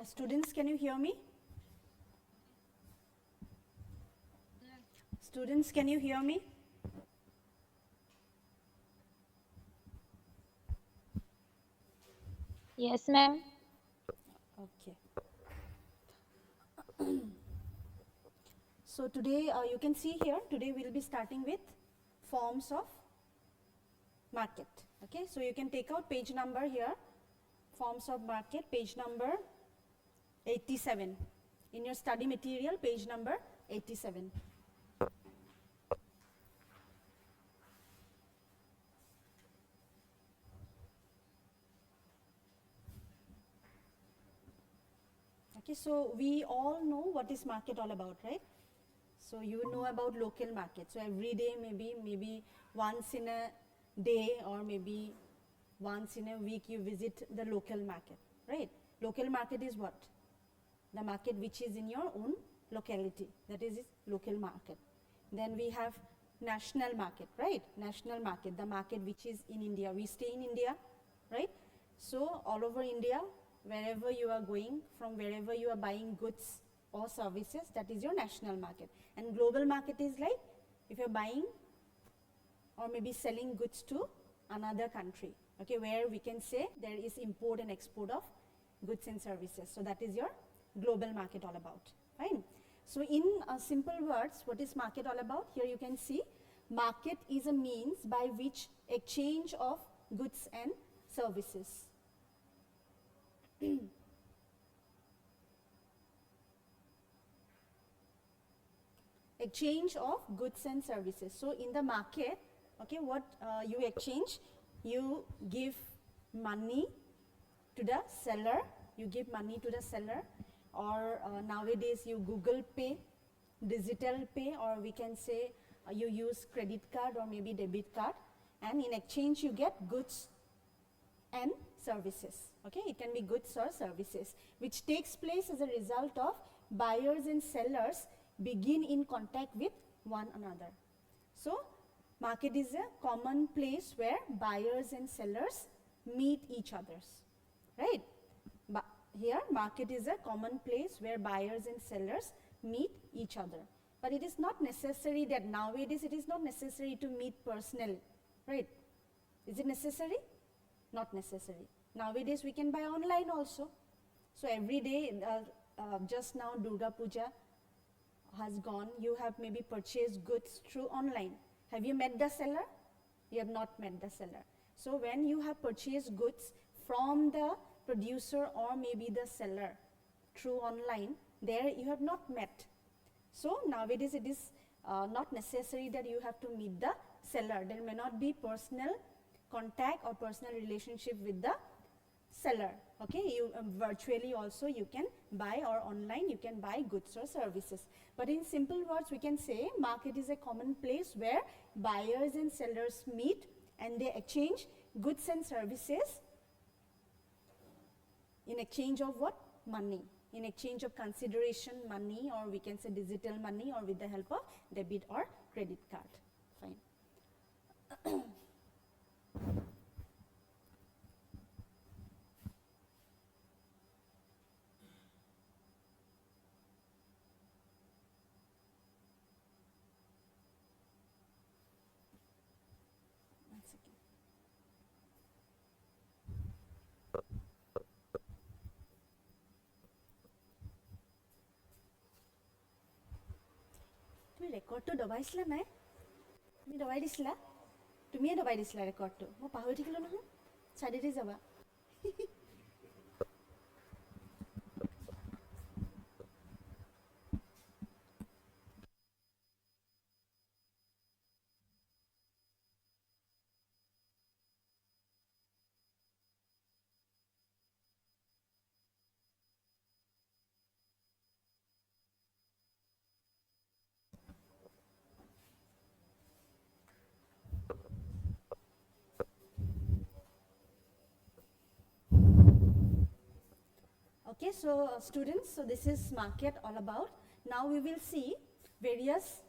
Students, can you hear me? Students, can you hear me? Yes, ma'am. Okay. So today you can see here, today we will be starting with forms of market. Okay, so you can take out page number here, forms of market, page number 87. In your study material, page number 87. Okay, so we all know what is market all about, right? So you know about local market. So every day, maybe once in a day or maybe once in a week you visit the local market, right? Local market is what? The market which is in your own locality, that is local market. Then we have national market, right? National market, the market which is in India. We stay in India, right? So all over India, wherever you are going, from wherever you are buying goods or services, that is your national market. And global market is like if you're buying or maybe selling goods to another country, okay, where we can say there is import and export of goods and services. So that is your global market all about, fine. So in simple words, what is market all about? Here you can see market is a means by which exchange of goods and services. Exchange of goods and services. So in the market, okay, what you exchange, you give money to the seller, or nowadays you Google Pay, digital pay, or we can say you use credit card or maybe debit card, and in exchange you get goods and services. Okay, it can be goods or services, which takes place as a result of buyers and sellers begin in contact with one another. So market is a common place where buyers and sellers meet each others, right? But here market is a common place where buyers and sellers meet each other. But it is not necessary that nowadays it is not necessary to meet personally, right? Is it necessary? Not necessary. Nowadays we can buy online also. So every day, just now Durga Puja has gone, you have maybe purchased goods through online. Have you met the seller? You have not met the seller. So when you have purchased goods from the producer or maybe the seller through online, there you have not met. So nowadays it is not necessary that you have to meet the seller. There may not be personal contact or personal relationship with the seller. Okay, you virtually also you can buy, or online you can buy goods or services. But in simple words, we can say market is a common place where buyers and sellers meet and they exchange goods and services in exchange of what? Money. In exchange of consideration, money, or we can say digital money, or with the help of debit or credit card. Fine. তুমি ৰেকৰ্ডটো দবাইছিলা নাই? তুমি দবাই দিছিলা? তুমিয়ে দবাই দিছিলা ৰেকৰ্ডটো? মই পাহৰি থাকিলোঁ নহয়, চাইডেদি যাবা। Okay, so students, so this is market all about. Now we will see various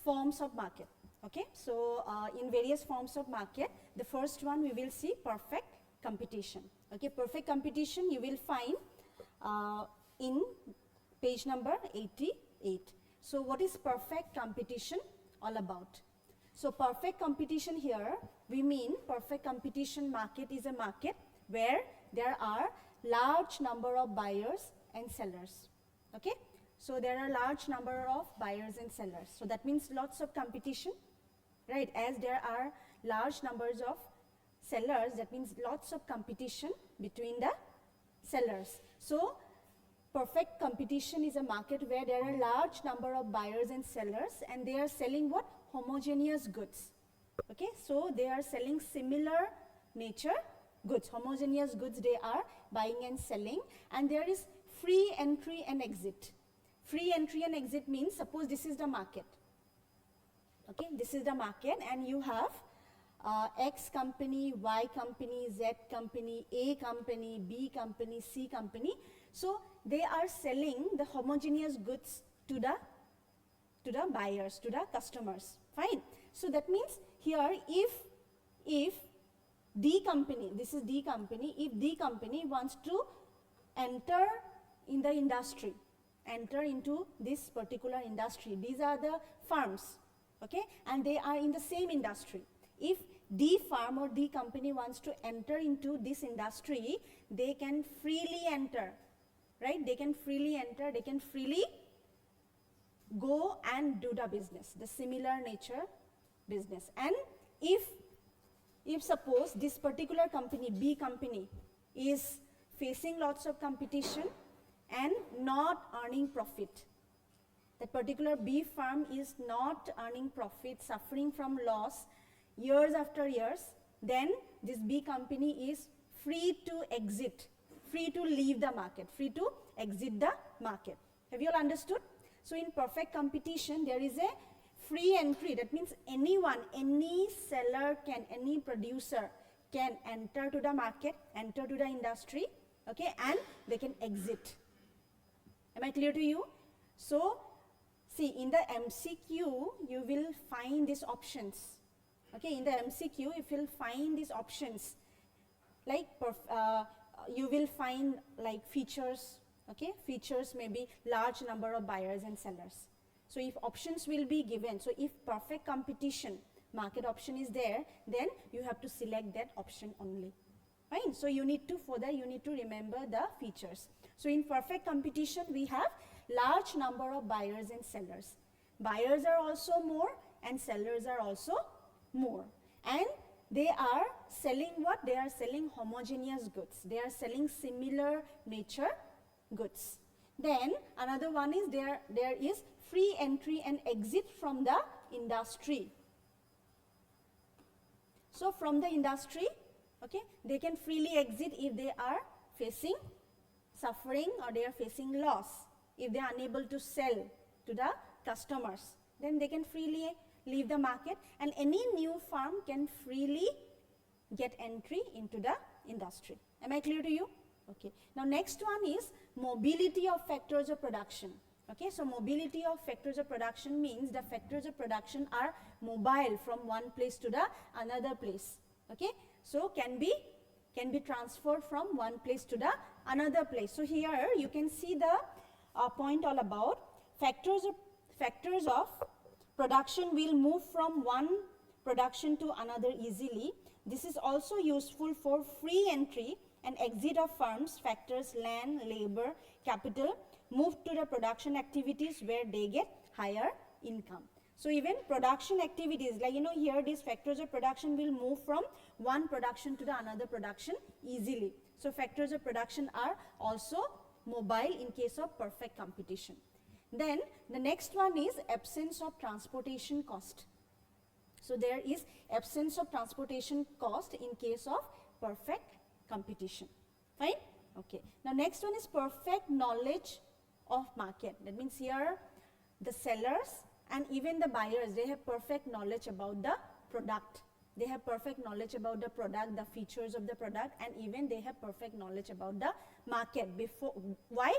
forms of market. Okay, so in various forms of market, the first one we will see perfect competition. Okay, perfect competition you will find in page number 88. So what is perfect competition all about? So perfect competition here, we mean perfect competition market is a market where there are large number of buyers and sellers. Okay, so there are large number of buyers and sellers. So that means lots of competition, right? As there are large numbers of sellers, that means lots of competition between the sellers. So perfect competition is a market where there are large number of buyers and sellers, and they are selling what? Homogeneous goods. Okay, so they are selling similar nature goods, homogeneous goods they are buying and selling, and there is free entry and exit. Free entry and exit means, suppose this is the market. Okay, this is the market, and you have X company, Y company, Z company, A company, B company, C company. So they are selling the homogeneous goods to the buyers, to the customers. Fine. So that means here, if D company, this is D company, if D company wants to enter in the industry, enter into this particular industry, these are the firms, okay, and they are in the same industry. If D firm or D company wants to enter into this industry, they can freely enter, right? They can freely enter, they can freely go and do the business, the similar nature business. And if suppose this particular company, B company, is facing lots of competition and not earning profit, that particular B firm is not earning profit, suffering from loss years after years, then this B company is free to exit, free to leave the market, free to exit the market. Have you all understood? So in perfect competition, there is a free entry. That means anyone, any seller can, any producer can enter to the market, enter to the industry, okay, and they can exit. Am I clear to you? So see, in the MCQ, you will find these options. Okay, in the MCQ, if you'll find these options, like you will find like features. Okay, features may be large number of buyers and sellers. So if options will be given, so if perfect competition market option is there, then you have to select that option only. Fine. So you need to, for that you need to remember the features. So in perfect competition, we have large number of buyers and sellers. Buyers are also more and sellers are also more. And they are selling what? They are selling homogeneous goods. They are selling similar nature goods. Then another one is there is free entry and exit from the industry. So from the industry, okay, they can freely exit if they are facing suffering or they are facing loss. If they are unable to sell to the customers, then they can freely leave the market, and any new firm can freely get entry into the industry. Am I clear to you? Okay. Now next one is mobility of factors of production. Okay, so mobility of factors of production means the factors of production are mobile from one place to the another place. Okay, so can be transferred from one place to the another place. So here you can see the point all about factors of production will move from one production to another easily. This is also useful for free entry and exit of firms. Factors, land, labor, capital, move to the production activities where they get higher income. So even production activities, like here these factors of production will move from one production to the another production easily. So factors of production are also mobile in case of perfect competition. Then the next one is absence of transportation cost. So there is absence of transportation cost in case of perfect competition. Fine? Okay. Now next one is perfect knowledge of market. That means here the sellers and even the buyers, they have perfect knowledge about the product. They have perfect knowledge about the product, the features of the product, and even they have perfect knowledge about the market. Why?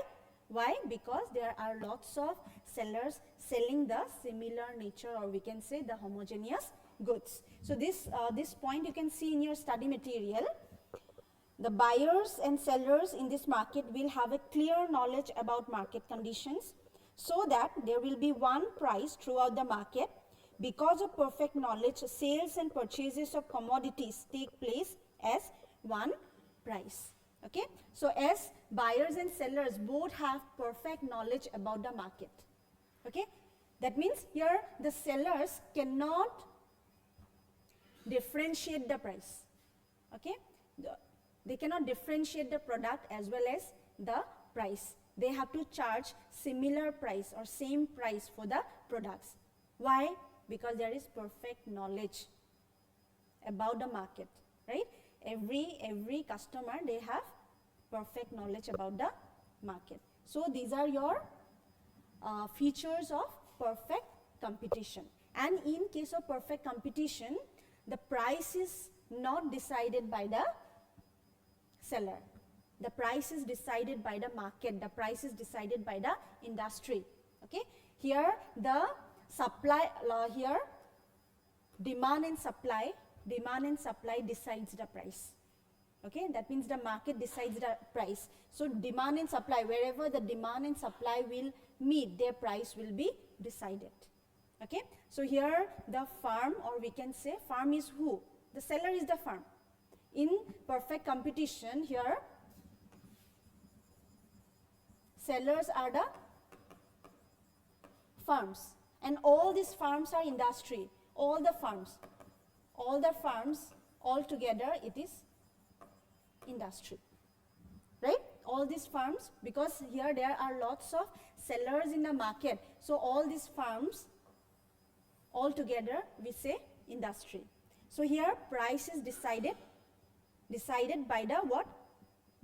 Why? Because there are lots of sellers selling the similar nature, or we can say the homogeneous goods. So this point you can see in your study material. The buyers and sellers in this market will have a clear knowledge about market conditions, so that there will be one price throughout the market. Because of perfect knowledge, sales and purchases of commodities take place as one price. Okay, so as buyers and sellers both have perfect knowledge about the market. Okay, that means here the sellers cannot differentiate the price. Okay, they cannot differentiate the product as well as the price. They have to charge similar price or same price for the products. Why? Because there is perfect knowledge about the market, right? Every customer, they have perfect knowledge about the market. So these are your features of perfect competition. And in case of perfect competition, the price is not decided by the seller. The price is decided by the market. The price is decided by the industry. Okay, here the supply, here demand and supply decides the price. Okay, that means the market decides the price. So demand and supply, wherever the demand and supply will meet, their price will be decided. Okay, so here the firm, or we can say firm is who? The seller is the firm. In perfect competition, here sellers are the firms, and all these firms are industry. All the firms all together, it is industry, right? All these firms, because here there are lots of sellers in the market, so all these firms all together we say industry. So here price is decided by the what?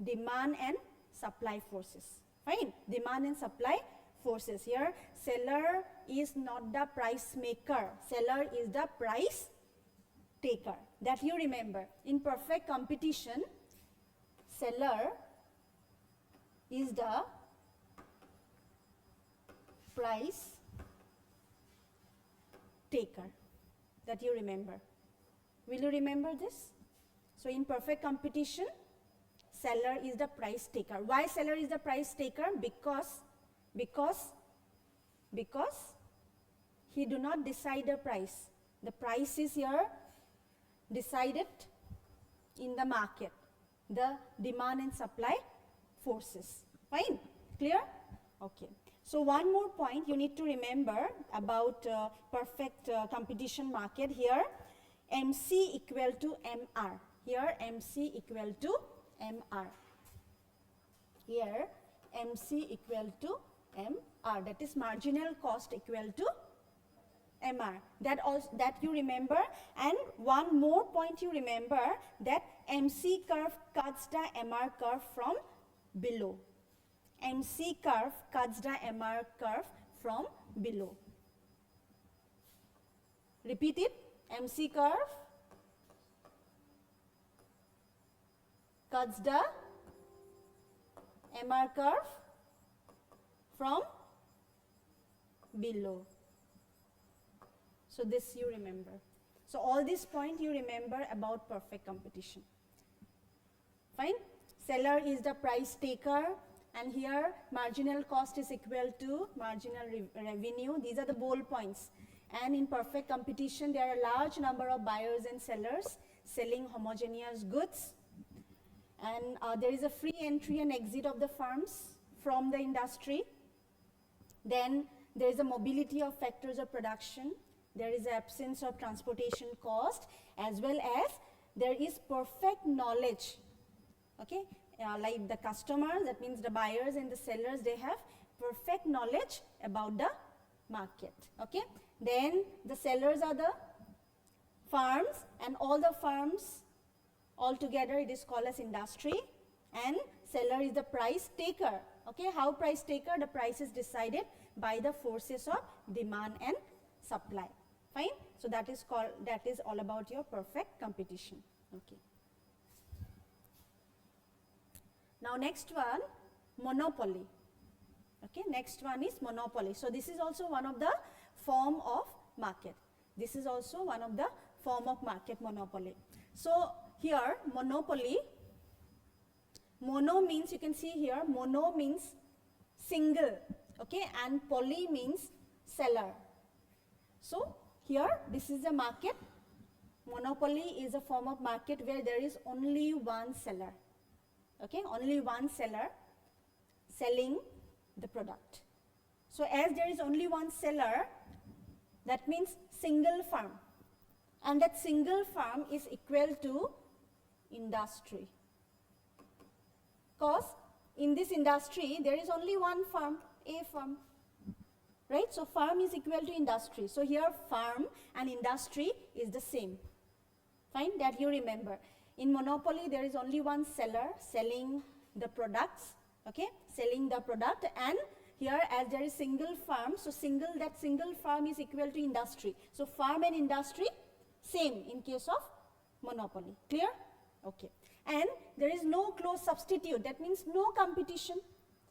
Demand and supply forces. Fine, demand and supply forces. Here seller is not the price maker, seller is the price taker. That you remember. In perfect competition, seller is the price taker. That you remember. Will you remember this? So in perfect competition, seller is the price taker. Why seller is the price taker? Because he do not decide the price. The price is here decided in the market, the demand and supply forces. Fine, clear? Okay. So one more point you need to remember about perfect competition market. Here MC equal to MR. Here MC equal to MR. Here MC equal to MR. That is marginal cost equal to MR. That you remember. And one more point you remember, that MC curve cuts the MR curve from below. MC curve cuts the MR curve from below. Repeat it. MC curve cuts the MR curve from below. So this you remember. So all these points you remember about perfect competition. Fine. Seller is the price taker, and here marginal cost is equal to marginal revenue. These are the bold points. And in perfect competition, there are a large number of buyers and sellers selling homogeneous goods. And there is a free entry and exit of the firms from the industry. Then there is a mobility of factors of production. There is absence of transportation cost, as well as there is perfect knowledge. Okay, like the customers, that means the buyers and the sellers, they have perfect knowledge about the market. Okay, then the sellers are the firms, and all the firms all together it is called as industry, and seller is the price taker. Okay, how price taker? The price is decided by the forces of demand and supply. Fine. So that is all about your perfect competition. Okay. Now next one, monopoly. Okay, next one is monopoly. So this is also one of the form of market. This is also one of the form of market, monopoly. So here monopoly, mono means, you can see here, mono means single, okay, and poly means seller. So here this is a market. Monopoly is a form of market where there is only one seller, okay, only one seller selling the product. So as there is only one seller, that means single firm, and that single firm is equal to industry, because in this industry there is only one firm, a firm, right? So firm is equal to industry. So here firm and industry is the same. Fine, that you remember. In monopoly there is only one seller selling the products, okay, selling the product, and here as there is single firm, so that single firm is equal to industry. So firm and industry same in case of monopoly. Clear? Okay. And there is no close substitute. That means no competition.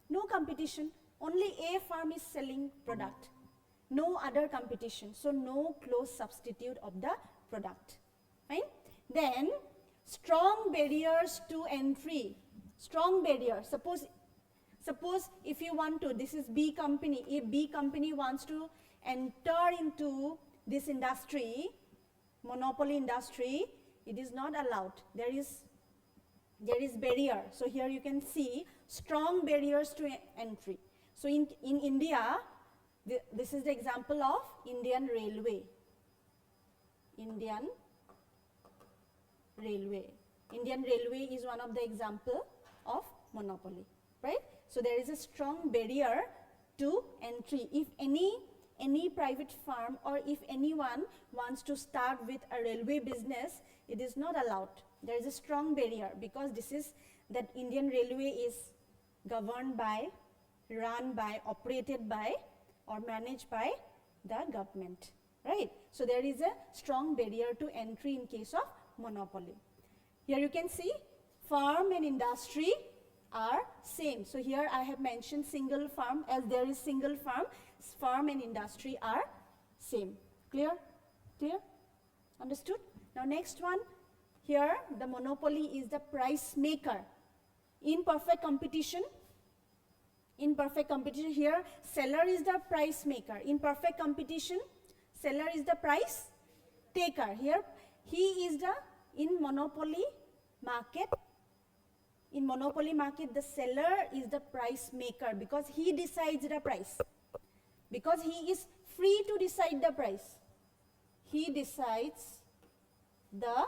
No competition. Only a firm is selling product. No other competition. So no close substitute of the product. Fine? Then strong barriers to entry. Strong barrier. Suppose if you want to, this is B company, if B company wants to enter into this industry, monopoly industry, it is not allowed. There is barrier. So here you can see strong barriers to entry. So in India, this is the example of Indian Railway. Indian Railway. Indian Railway is one of the example of monopoly, right? So there is a strong barrier to entry. If any private firm or if anyone wants to start with a railway business, it is not allowed. There is a strong barrier because this is that Indian Railway is governed by, run by, operated by or managed by the government, right? So there is a strong barrier to entry in case of monopoly. Here you can see firm and industry are same. So here I have mentioned single firm, as there is single firm, firm and industry are same. Clear? Clear? Understood? Now next one, here the monopoly is the price maker. In perfect competition, here seller is the price maker. In perfect competition, seller is the price taker. Here he is the, in monopoly market, the seller is the price maker because he decides the price. Because he is free to decide the price. He decides the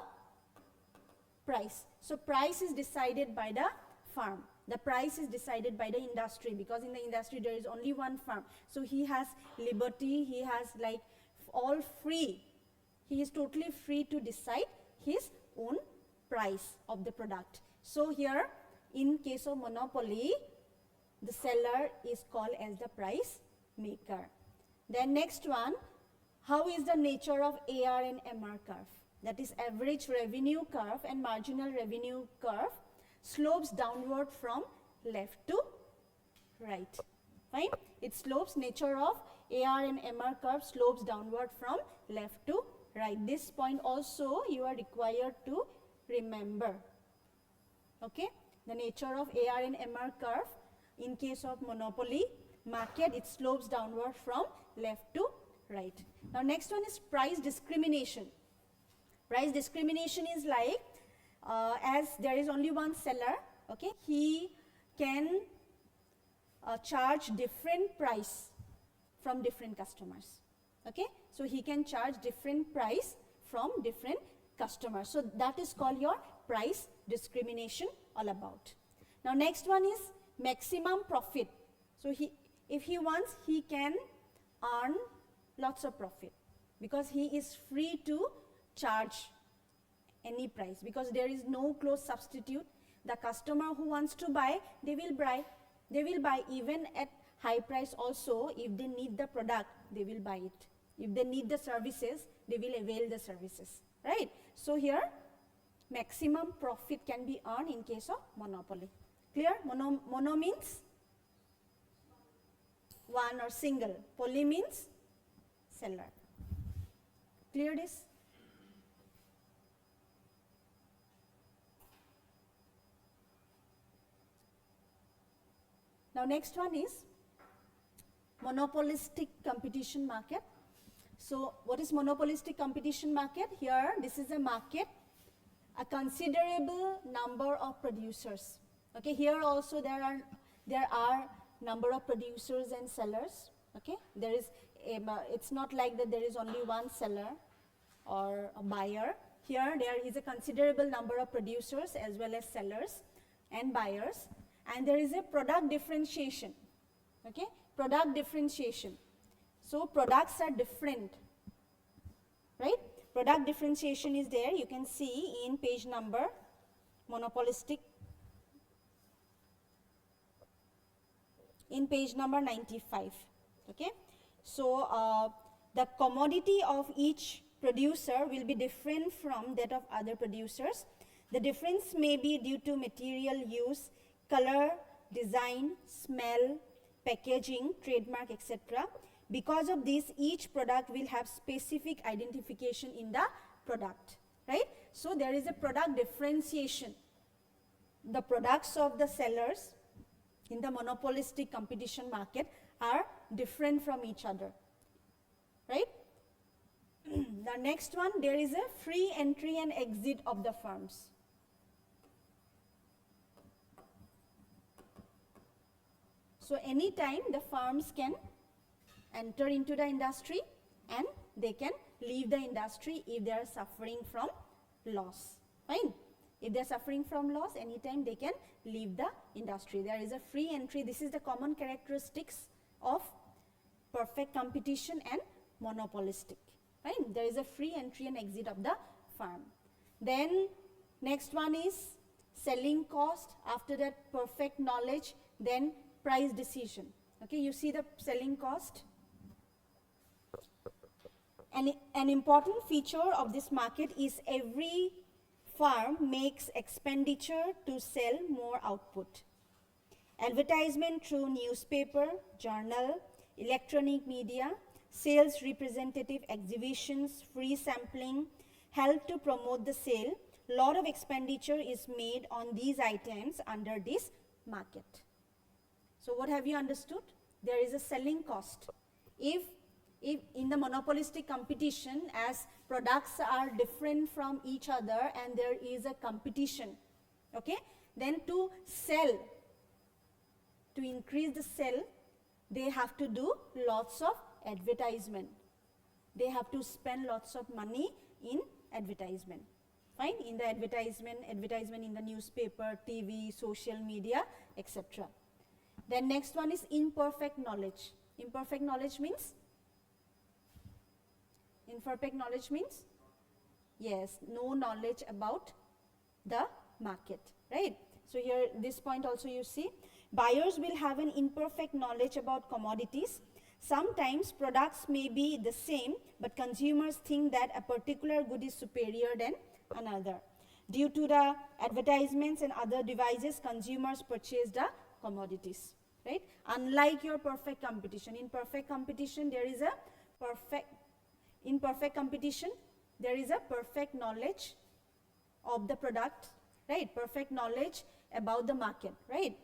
price. So price is decided by the firm. The price is decided by the industry because in the industry there is only one firm. So he has liberty, he has like all free. He is totally free to decide his own price of the product. So here in case of monopoly, the seller is called as the price maker. Then next one, how is the nature of AR and MR curve? That is average revenue curve and marginal revenue curve slopes downward from left to right. Fine? It slopes, nature of AR and MR curve slopes downward from left to right. This point also you are required to remember. Okay? The nature of AR and MR curve in case of monopoly market, it slopes downward from left to right. Now next one is price discrimination. Price discrimination is like as there is only one seller, okay, he can charge different price from different customers. Okay, so he can charge different price from different customers. So that is called your price discrimination all about. Now next one is maximum profit. So if he wants, he can earn lots of profit because he is free to charge any price because there is no close substitute. The customer who wants to buy, they will buy even at high price also. If they need the product, they will buy it. If they need the services, they will avail the services, right? So here maximum profit can be earned in case of monopoly. Clear? Mono means one or single. Poly means seller. Clear this? Now next one is monopolistic competition market. So what is monopolistic competition market? Here this is a market, a considerable number of producers. Okay, here also there are number of producers and sellers. Okay, there is it's not like that there is only one seller or a buyer. Here there is a considerable number of producers as well as sellers and buyers, and there is a product differentiation. Okay, product differentiation. So products are different, right? Product differentiation is there. You can see in page number monopolistic, in page number 95. Okay, so the commodity of each producer will be different from that of other producers. The difference may be due to material use, color, design, smell, packaging, trademark, etc. Because of this, each product will have specific identification in the product, right? So there is a product differentiation. The products of the sellers in the monopolistic competition market are different from each other, right? The next one, there is a free entry and exit of the firms. So anytime the firms can enter into the industry and they can leave the industry if they are suffering from loss, fine. If they are suffering from loss, anytime they can leave the industry. There is a free entry. This is the common characteristics of perfect competition and monopolistic, fine. There is a free entry and exit of the firm. Then next one is selling cost. After that, perfect knowledge, then price decision. Okay, you see the selling cost. An important feature of this market is every firm makes expenditure to sell more output. Advertisement through newspaper, journal, electronic media, sales representative exhibitions, free sampling help to promote the sale. Lot of expenditure is made on these items under this market. So what have you understood? There is a selling cost. If in the monopolistic competition, as products are different from each other and there is a competition, okay, then to sell, to increase the sale, they have to do lots of advertisement. They have to spend lots of money in advertisement, fine, in the advertisement in the newspaper, TV, social media, etc. Then next one is imperfect knowledge. Imperfect knowledge means? Imperfect knowledge means? Yes, no knowledge about the market, right? So here, this point also you see, buyers will have an imperfect knowledge about commodities. Sometimes products may be the same, but consumers think that a particular good is superior than another. Due to the advertisements and other devices, consumers purchase the commodities, right? Unlike your perfect competition. In perfect competition, there is a perfect knowledge of the product, right? Perfect knowledge about the market, right?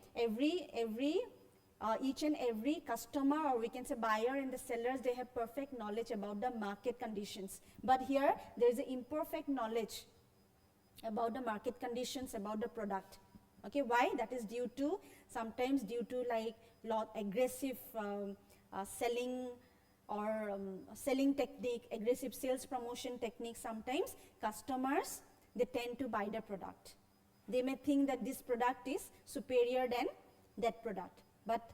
Each and every customer, or we can say buyer and the sellers, they have perfect knowledge about the market conditions. But here, there is an imperfect knowledge about the market conditions, about the product. Okay, why? That is due to, sometimes due to like aggressive selling or selling technique, aggressive sales promotion technique. Sometimes customers, they tend to buy the product. They may think that this product is superior than that product, but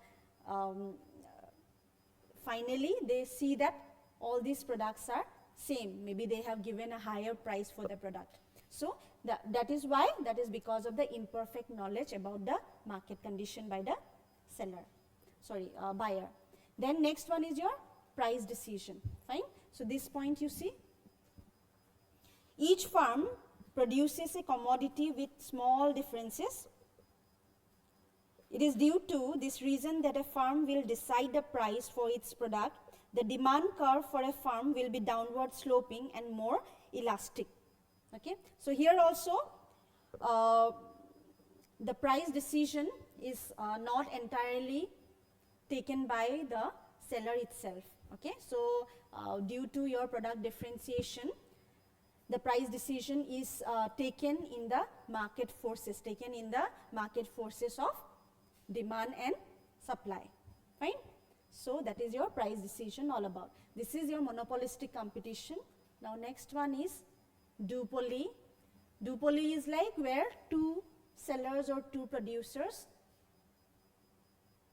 finally they see that all these products are same. Maybe they have given a higher price for the product. So that is why, that is because of the imperfect knowledge about the market condition by the buyer. Then next one is your price decision, fine. So this point you see, each firm produces a commodity with small differences It is due to this reason that a firm will decide the price for its product. The demand curve for a firm will be downward sloping and more elastic. Okay, so here also the price decision is not entirely taken by the seller itself. Okay, so due to your product differentiation, the price decision is taken in the market forces, of demand and supply. Fine. So that is your price decision all about. This is your monopolistic competition. Now next one is duopoly. Duopoly is like where two sellers or two producers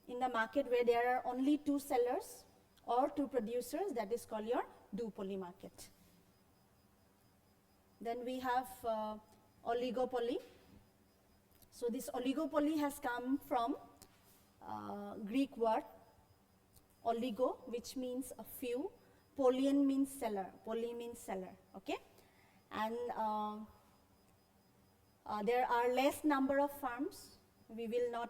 in the market, where there are only two sellers or two producers, that is called your duopoly market. Then we have oligopoly. So this oligopoly has come from Greek word oligo, which means a few. Polyen means seller. Poly means seller. Okay, and there are less number of firms. We will not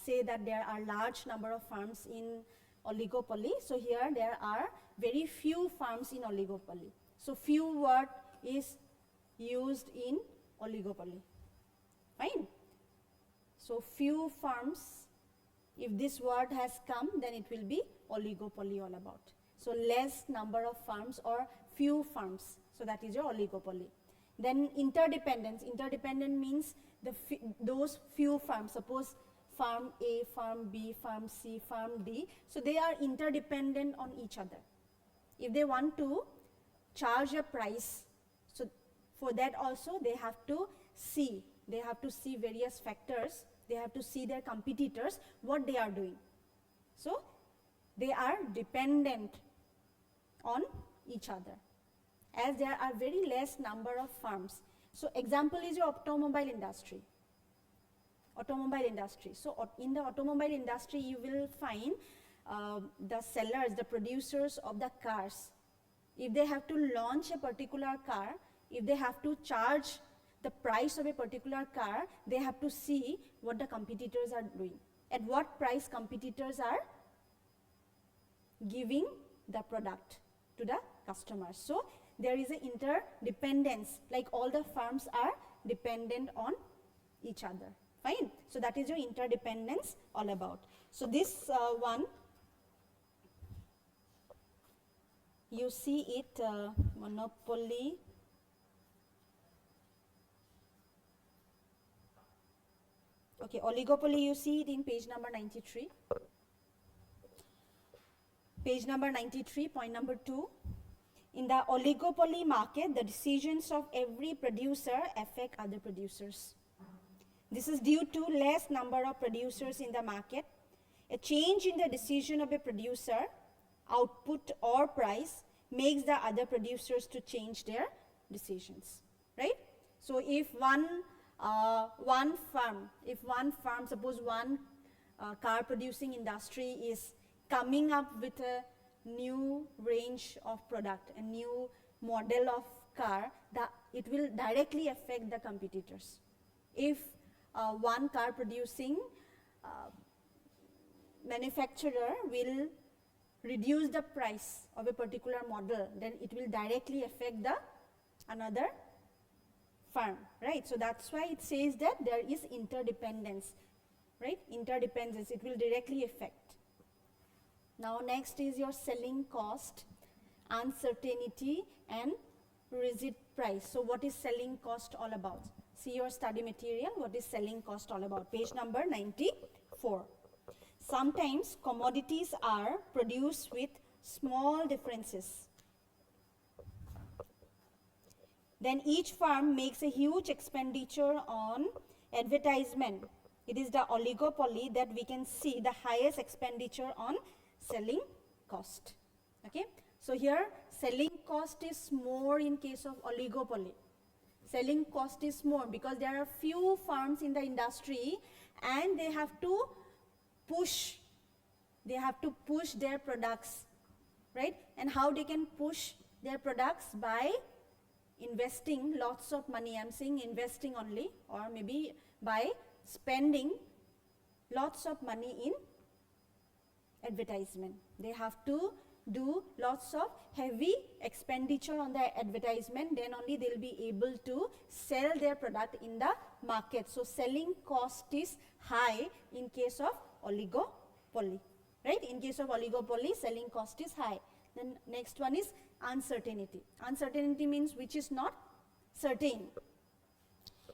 say that there are large number of firms in oligopoly. So here there are very few firms in oligopoly. So few word is used in oligopoly. Fine. So few firms, if this word has come, then it will be oligopoly all about. So less number of firms or few firms. So that is your oligopoly. Then interdependence. Interdependent means those few firms. Suppose firm A, firm B, firm C, firm D. So they are interdependent on each other. If they want to charge a price, so for that also they have to see. They have to see various factors. They have to see their competitors, what they are doing. So they are dependent on each other, as there are very less number of firms. So example is your automobile industry. So in the automobile industry, you will find the sellers, the producers of the cars. If they have to launch a particular car, if they have to charge the price of a particular car, they have to see what the competitors are doing, at what price competitors are giving the product to the customers. So there is an interdependence, like all the firms are dependent on each other. Fine. So that is your interdependence all about. So this one, you see it, monopoly. Okay, oligopoly, you see it in page number 93. Page number 93, point number 2. In the oligopoly market, the decisions of every producer affect other producers. This is due to less number of producers in the market. A change in the decision of a producer, output or price, makes the other producers to change their decisions, right? So if one firm, suppose one car producing industry is coming up with a new range of product, a new model of car, it will directly affect the competitors. If one car producing manufacturer will reduce the price of a particular model, then it will directly affect the another firm, right? So that's why it says that there is interdependence, right? Interdependence, it will directly affect. Now next is your selling cost, uncertainty and rigid price. So what is selling cost all about? See your study material, what is selling cost all about? Page number 94. Sometimes commodities are produced with small differences. Then each firm makes a huge expenditure on advertisement. It is the oligopoly that we can see the highest expenditure on selling cost. Okay, so here selling cost is more in case of oligopoly. Selling cost is more because there are few firms in the industry and they have to push their products, right? And how they can push their products? By investing lots of money. I'm saying investing only, or maybe by spending lots of money in advertisement. They have to do lots of heavy expenditure on their advertisement, then only they will be able to sell their product in the market. So selling cost is high in case of oligopoly, right? In case of oligopoly, selling cost is high. Then next one is uncertainty. Uncertainty means which is not certain.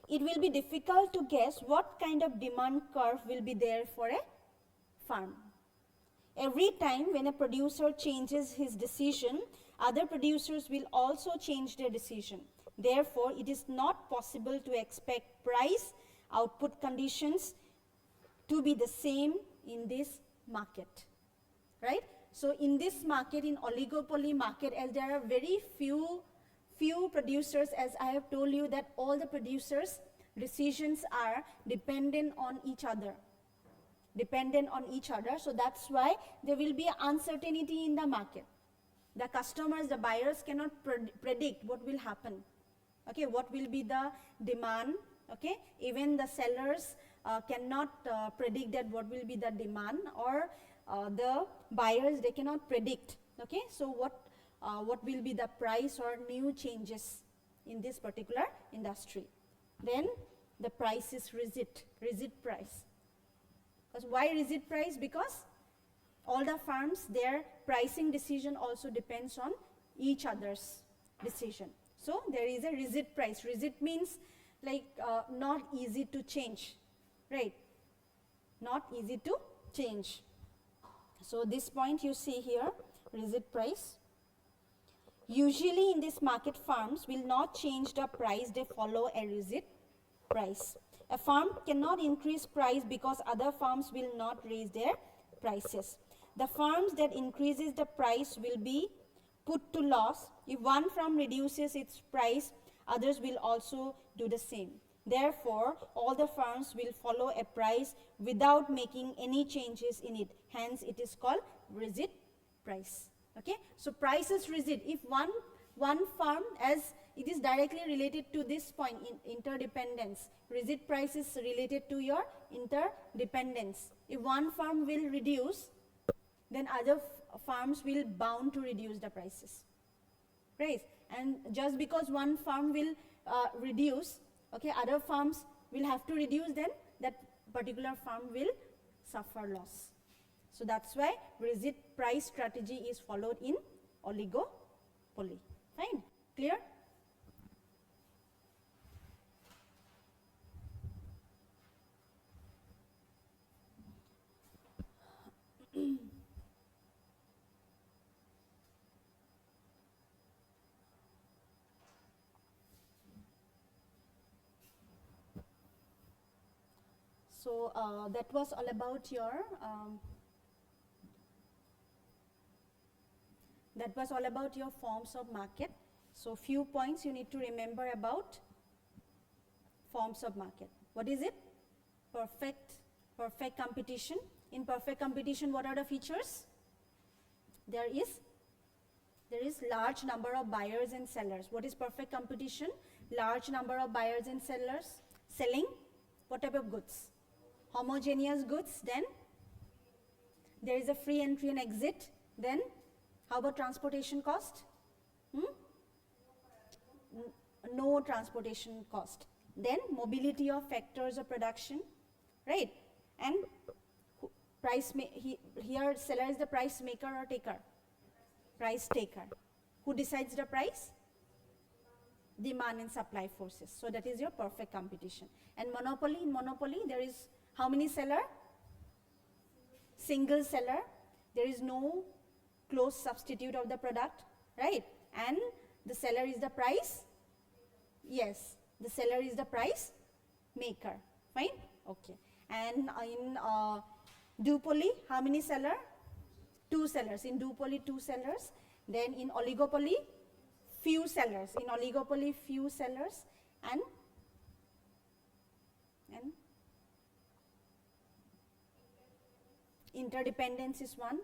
It will be difficult to guess what kind of demand curve will be there for a farm. Every time when a producer changes his decision, other producers will also change their decision. Therefore, it is not possible to expect price output conditions to be the same in this market, right? So in this market, in oligopoly market, as there are very few producers, as I have told you that all the producers' decisions are dependent on each other. So that's why there will be uncertainty in the market. The customers, the buyers cannot predict what will happen. Okay, what will be the demand. Okay, even the sellers cannot predict that what will be the demand, or the buyers, they cannot predict. Okay, so what will be the price or new changes in this particular industry. Then the price is rigid price. Because why rigid price? Because all the farms, their pricing decision also depends on each other's decision. So there is a rigid price. Rigid means like not easy to change, right? Not easy to change. So this point you see here, rigid price. Usually in this market, farms will not change the price, they follow a rigid price. A farm cannot increase price because other farms will not raise their prices. The farms that increases the price will be put to loss. If one farm reduces its price, others will also do the same. Therefore, all the farms will follow a price without making any changes in it. Hence, it is called rigid price. Okay, so price is rigid. If one farm, as it is directly related to this point in interdependence, rigid price is related to your interdependence. If one farm will reduce, then other farms will bound to reduce the prices, right? And just because one farm will reduce, okay, other farms will have to reduce, then that particular farm will suffer loss. So that's why rigid price strategy is followed in oligopoly. Fine, clear? So that was all about your forms of market. So few points you need to remember about forms of market. What is it? Perfect competition. In perfect competition, what are the features? There is large number of buyers and sellers. What is perfect competition? Large number of buyers and sellers selling what type of goods? Homogeneous goods. Then there is a free entry and exit. Then how about transportation cost? No transportation cost. Then mobility of factors of production, right? And price, here seller is the price maker or taker? Price taker. Who decides the price? Demand and supply forces. So that is your perfect competition. And monopoly, in monopoly there is how many seller? Single seller. There is no close substitute of the product, right? And the seller is the price? Yes, the seller is the price maker. Fine? Okay. And in duopoly, how many seller? Two sellers. In duopoly, two sellers. Then in oligopoly, few sellers. In oligopoly, few sellers. And interdependence is one.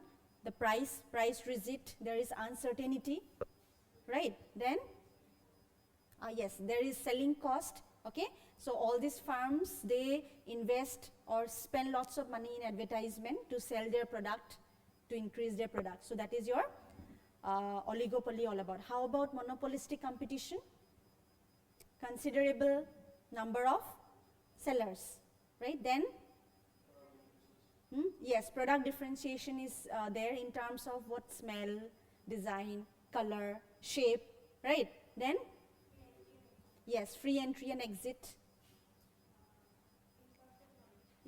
The price rigid, there is uncertainty, right? Then yes, there is selling cost. Okay, So all these firms, they invest or spend lots of money in advertisement to sell their product, to increase their product. So that is your oligopoly all about. How about monopolistic competition? Considerable number of sellers, right? Then, yes, product differentiation is there in terms of what smell, design, color, shape, right? Then, yes, free entry and exit.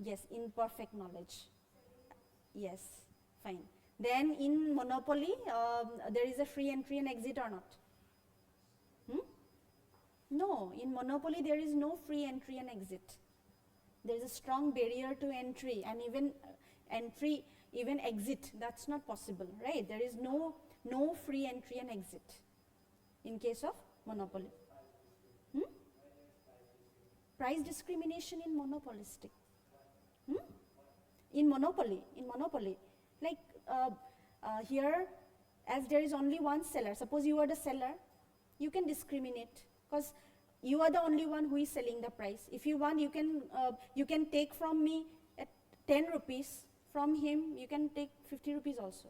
Yes, imperfect knowledge. Yes, fine. Then in monopoly, there is a free entry and exit or not? No, in monopoly there is no free entry and exit. There is a strong barrier to entry, and even exit, that's not possible, right? There is no free entry and exit in case of monopoly. Price discrimination in monopolistic. In monopoly, like here, as there is only one seller, suppose you are the seller, you can discriminate because you are the only one who is selling the price. If you want, you can take from me at 10 rupees, from him you can take 50 rupees also.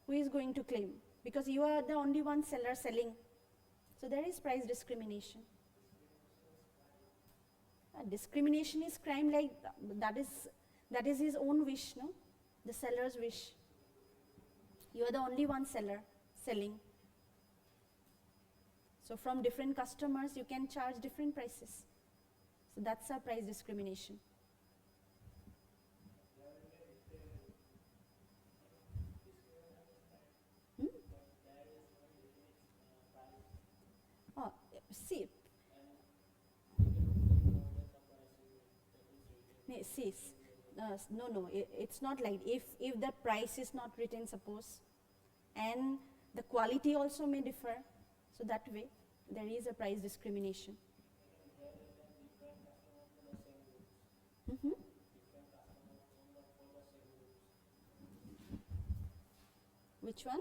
Who is going to claim? Because you are the only one seller selling. So there is price discrimination. Discrimination is crime, like that is his own wish, no? The seller's wish. You are the only one seller selling. So from different customers, you can charge different prices. So that's a price discrimination. Oh, see. No, it's not like if the price is not written, suppose, and the quality also may differ, so that way there is a price discrimination. Which one?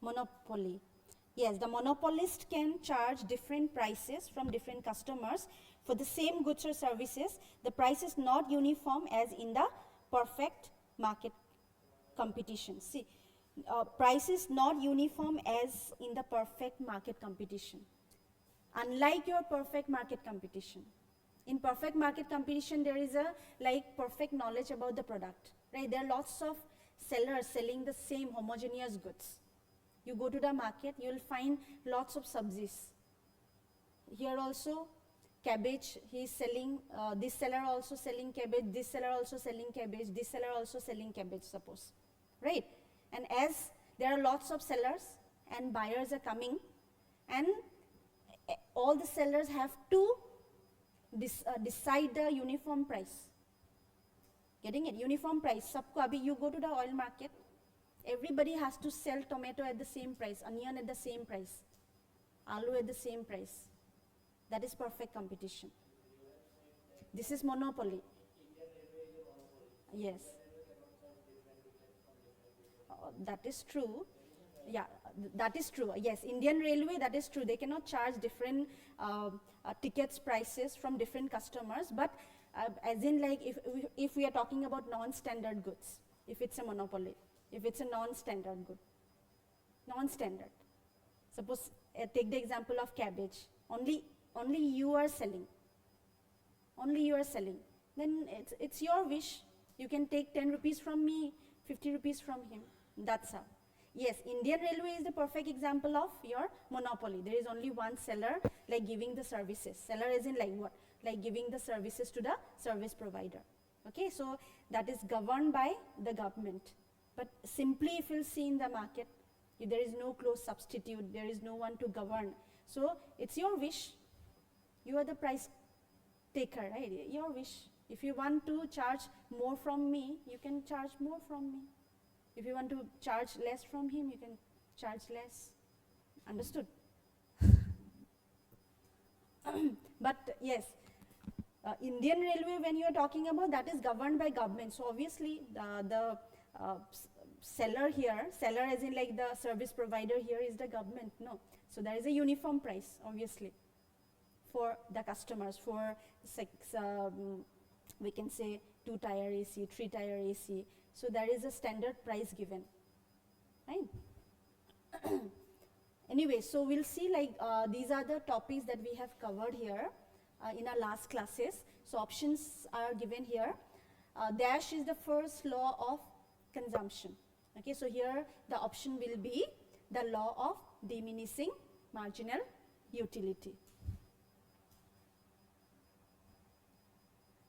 Monopoly. Yes, the monopolist can charge different prices from different customers for the same goods or services. The price is not uniform as in the perfect market competition. See, price is not uniform as in the perfect market competition. Unlike your perfect market competition. In perfect market competition, there is a perfect knowledge about the product, right? There are lots of sellers selling the same homogeneous goods. You go to the market, you will find lots of sabzis. Here also, cabbage, he is selling, this seller also selling cabbage, this seller also selling cabbage, this seller also selling cabbage, suppose, right? And as there are lots of sellers and buyers are coming, and all the sellers have to decide the uniform price. Getting it? Uniform price. Sabko abhi you go to the oil market, everybody has to sell tomato at the same price, onion at the same price, aloo at the same price. That is perfect competition. This is monopoly. Yes. That is true. Yeah, that is true. Yes, Indian Railway, that is true. They cannot charge different tickets prices from different customers, but as in like if we are talking about non-standard goods, if it's a monopoly, if it's a non-standard good, non-standard. Suppose take the example of cabbage. Only you are selling. Only you are selling. Then it's your wish. You can take 10 rupees from me, 50 rupees from him. That's how. Yes, Indian Railway is the perfect example of your monopoly. There is only one seller, like giving the services. Seller is in like what? Like giving the services to the service provider. Okay, so that is governed by the government. But simply if you'll see in the market, there is no close substitute, there is no one to govern. So it's your wish. You are the price taker, right? Your wish. If you want to charge more from me, you can charge more from me. If you want to charge less from him, you can charge less. Understood? But yes, Indian Railway, when you are talking about, that is governed by government. So obviously the seller here, seller as in like the service provider here is the government, no. So there is a uniform price, obviously, for the customers, for we can say 2-tier AC, 3-tier AC. So there is a standard price given, right? Anyway, so we'll see like these are the topics that we have covered here in our last classes. So options are given here. Dash is the first law of consumption. Okay, so here the option will be the law of diminishing marginal utility.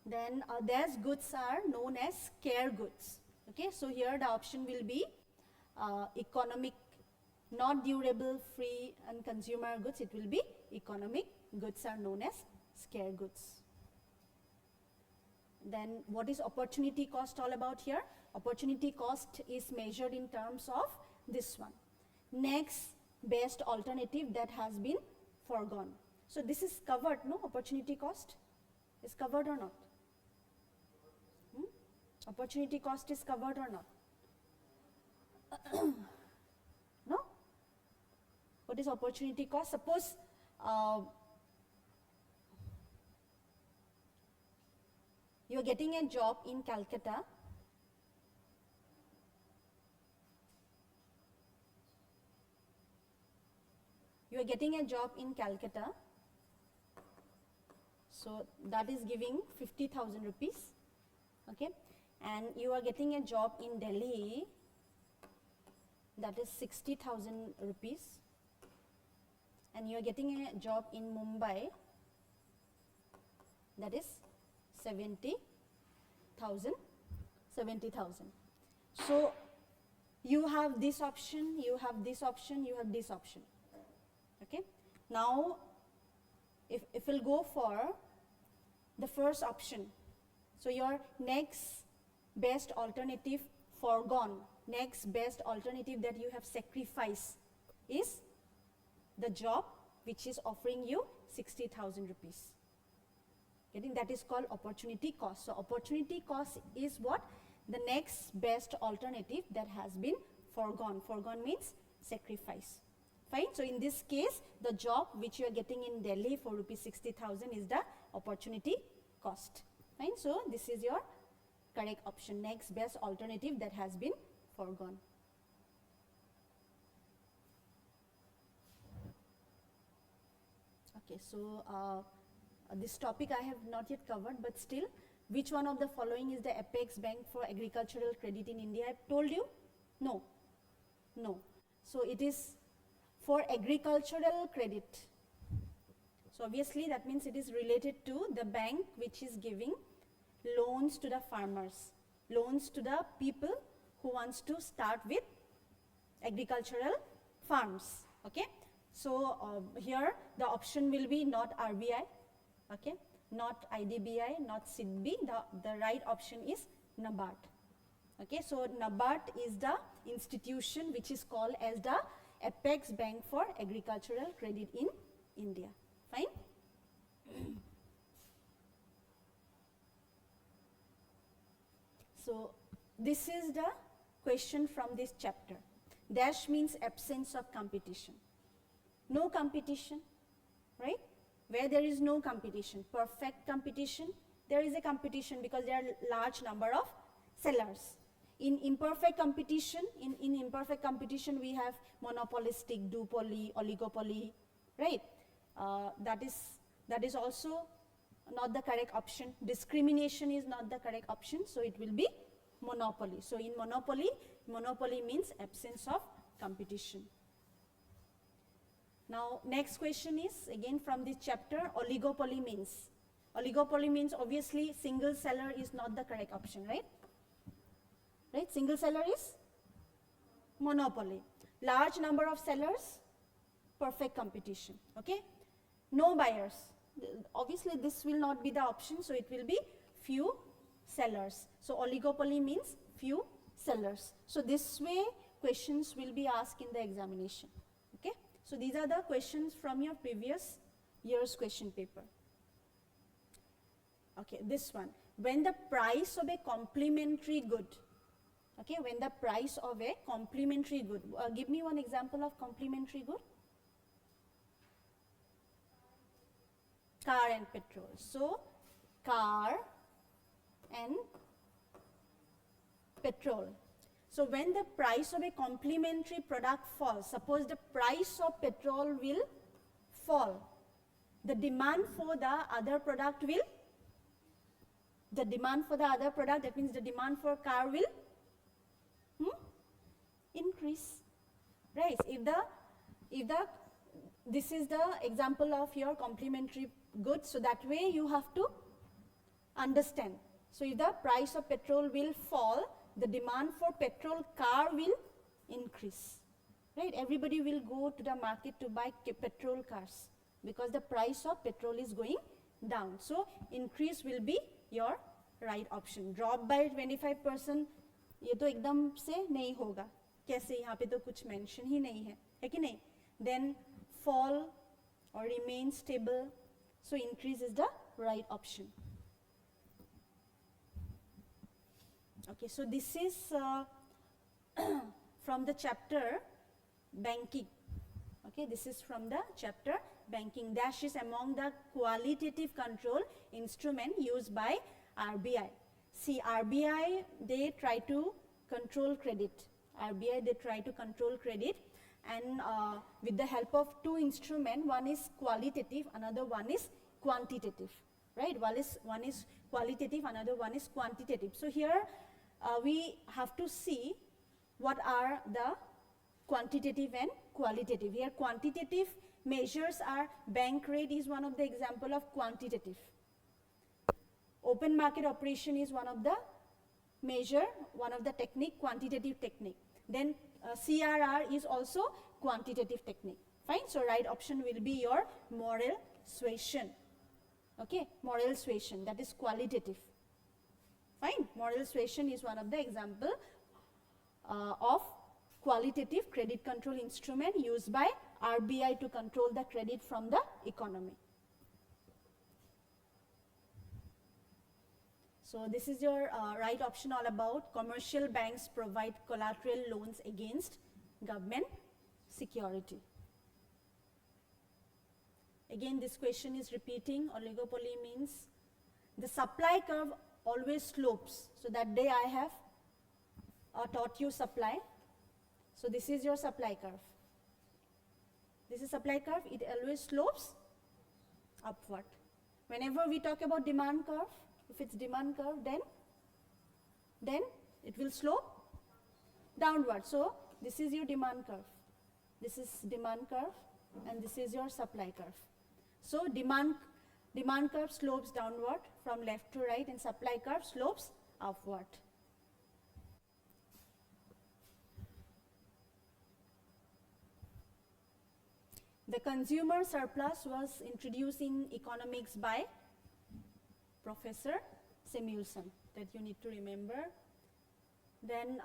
Then these goods are known as scare goods. Okay, so here the option will be economic, not durable, free and consumer goods. It will be economic goods are known as scare goods. Then what is opportunity cost all about here? Opportunity cost is measured in terms of this one. Next best alternative that has been foregone. So this is covered, no? Opportunity cost is covered or not? Opportunity cost is covered or not? No? What is opportunity cost? Suppose you are getting a job in Calcutta. You are getting a job in Calcutta. So that is giving 50,000 rupees. Okay. And you are getting a job in Delhi, that is 60,000 rupees, and you are getting a job in Mumbai, that is 70,000. So you have this option, you have this option, you have this option. Okay. Now if we'll go for the first option, so your next best alternative foregone, next best alternative that you have sacrificed is the job which is offering you 60,000 rupees. Getting that is called opportunity cost. So opportunity cost is what? The next best alternative that has been foregone. Foregone means sacrifice. Fine. So in this case, the job which you are getting in Delhi for rupees 60,000 is the opportunity cost. Fine. So this is your correct option, next best alternative that has been foregone. Okay, so this topic I have not yet covered, but still, which one of the following is the apex bank for agricultural credit in India? I have told you? No. No. So it is for agricultural credit. So obviously that means it is related to the bank which is giving loans to the farmers, loans to the people who wants to start with agricultural farms. Okay. So here the option will be not RBI, okay, not IDBI, not SIDBI. The right option is NABARD. Okay. So NABARD is the institution which is called as the apex bank for agricultural credit in India. Fine. So this is the question from this chapter. Dash means absence of competition. No competition, right? Where there is no competition, perfect competition, there is a competition because there are large number of sellers. In imperfect competition, we have monopolistic, duopoly, oligopoly, right? That is also not the correct option. Discrimination is not the correct option, so it will be monopoly. So in monopoly means absence of competition. Now next question is again from this chapter, oligopoly means. Oligopoly means obviously single seller is not the correct option, right? Right, single seller is monopoly. Large number of sellers, perfect competition, okay? No buyers. Obviously this will not be the option, so it will be few sellers. So oligopoly means few sellers. So this way questions will be asked in the examination. Okay. So these are the questions from your previous year's question paper. Okay, this one. When the price of a complementary good Okay, when the price of a complementary good, give me one example of complementary good. Car and petrol. So, car and petrol. So, when the price of a complementary product falls, suppose the price of petrol will fall, the demand for the other product will, that means the demand for car will increase, right? This is the example of your complementary goods, so that way you have to understand. So, if the price of petrol will fall, the demand for petrol car will increase, right? Everybody will go to the market to buy petrol cars because the price of petrol is going down. So, increase will be your right option. Drop by 25%, ये तो एकदम से नहीं होगा, कैसे, यहाँ पे तो कुछ mention ही नहीं है कि नहीं? Then fall or remain stable, so increase is the right option. Okay, so this is from the chapter banking. Okay, this is from the chapter banking. Dash is among the qualitative control instrument used by RBI. See, RBI, they try to control credit. RBI, they try to control credit, and with the help of two instruments, one is qualitative, another one is quantitative, right? One is qualitative, another one is quantitative. So here we have to see what are the quantitative and qualitative. Here quantitative measures are, bank rate is one of the example of quantitative. Open market operation is one of the measure, one of the technique, quantitative technique. Then CRR is also quantitative technique. Fine. So right option will be your moral suasion. Okay, moral suasion, that is qualitative. Fine. Moral suasion is one of the example of qualitative credit control instrument used by RBI to control the credit from the economy. So this is your right option, all about commercial banks provide collateral loans against government security. Again, this question is repeating. Oligopoly means the supply curve always slopes. So that day I have taught you supply. So this is your supply curve. This is supply curve. It always slopes upward. Whenever we talk about demand curve, if it's demand curve, then it will slope downward. So this is your demand curve. This is demand curve, and this is your supply curve. So demand curve slopes downward from left to right, and supply curve slopes upward. The consumer surplus was introduced in economics by Professor Samuelson, that you need to remember. Then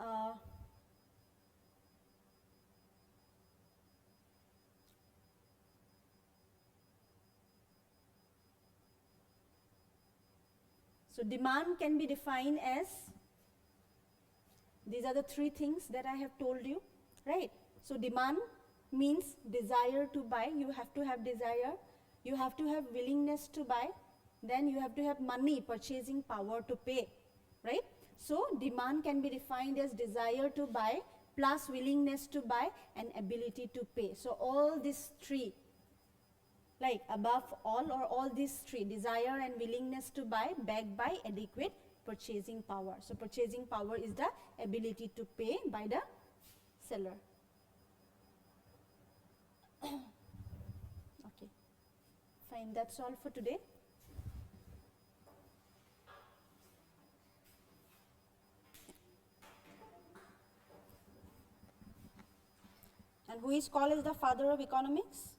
so demand can be defined as, these are the three things that I have told you, right? So demand means desire to buy. You have to have desire, you have to have willingness to buy, then you have to have money, purchasing power to pay, right? So demand can be defined as desire to buy plus willingness to buy and ability to pay. So all these three, like above all or all these three, desire and willingness to buy, backed by adequate purchasing power. So purchasing power is the ability to pay by the seller. Okay, fine, that's all for today. And who is called as the father of economics?